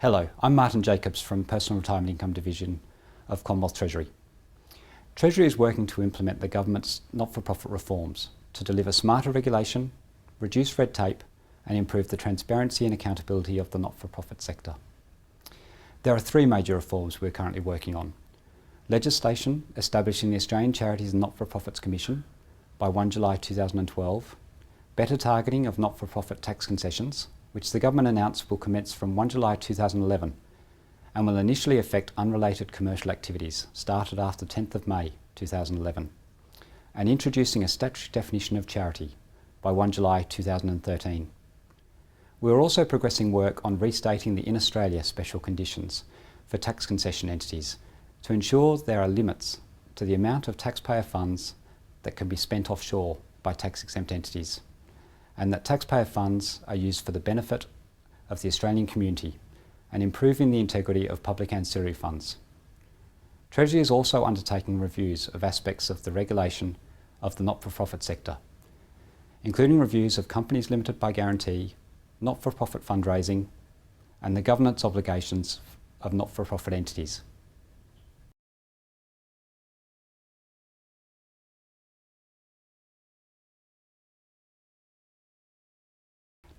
Hello, I'm Martin Jacobs from Personal Retirement Income Division of Commonwealth Treasury. Treasury is working to implement the government's not-for-profit reforms to deliver smarter regulation, reduce red tape and improve the transparency and accountability of the not-for-profit sector. There are three major reforms we're currently working on. Legislation establishing the Australian Charities and Not-for-Profits Commission by 1 July 2012, better targeting of not-for-profit tax concessions, which the government announced will commence from 1 July 2011 and will initially affect unrelated commercial activities started after 10th of May 2011, and introducing a statutory definition of charity by 1 July 2013. We are also progressing work on restating the In Australia special conditions for tax concession entities to ensure there are limits to the amount of taxpayer funds that can be spent offshore by tax-exempt entities, and that taxpayer funds are used for the benefit of the Australian community and improving the integrity of public ancillary funds. Treasury is also undertaking reviews of aspects of the regulation of the not-for-profit sector, including reviews of companies limited by guarantee, not-for-profit fundraising, and the governance obligations of not-for-profit entities.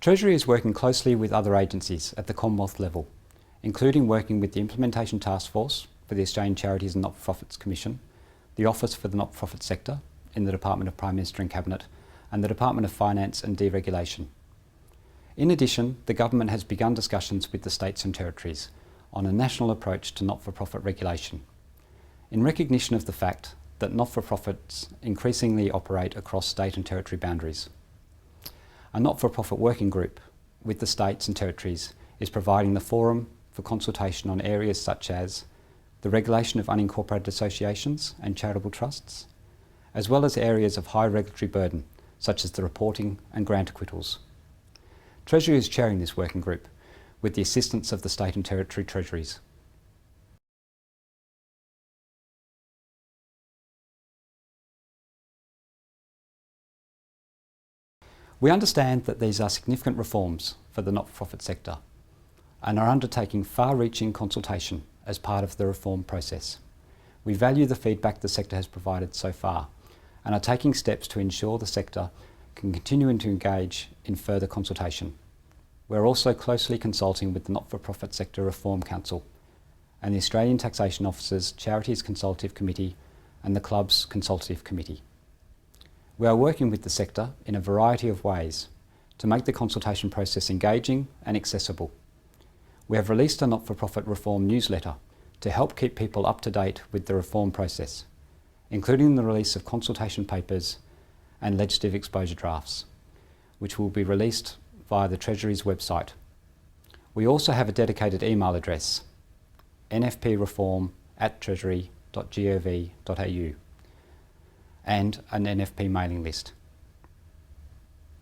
Treasury is working closely with other agencies at the Commonwealth level, including working with the Implementation Task Force for the Australian Charities and Not-for-Profits Commission, the Office for the Not-for-Profit Sector in the Department of Prime Minister and Cabinet, and the Department of Finance and Deregulation. In addition, the government has begun discussions with the states and territories on a national approach to not-for-profit regulation, in recognition of the fact that not-for-profits increasingly operate across state and territory boundaries. A not-for-profit working group with the states and territories is providing the forum for consultation on areas such as the regulation of unincorporated associations and charitable trusts, as well as areas of high regulatory burden such as the reporting and grant acquittals. Treasury is chairing this working group with the assistance of the state and territory treasuries. We understand that these are significant reforms for the not-for-profit sector and are undertaking far-reaching consultation as part of the reform process. We value the feedback the sector has provided so far and are taking steps to ensure the sector can continue to engage in further consultation. We're also closely consulting with the Not-for-Profit Sector Reform Council and the Australian Taxation Office's Charities Consultative Committee and the Club's Consultative Committee. We are working with the sector in a variety of ways to make the consultation process engaging and accessible. We have released a not-for-profit reform newsletter to help keep people up to date with the reform process, including the release of consultation papers and legislative exposure drafts, which will be released via the Treasury's website. We also have a dedicated email address, nfpreform@treasury.gov.au, and an NFP mailing list.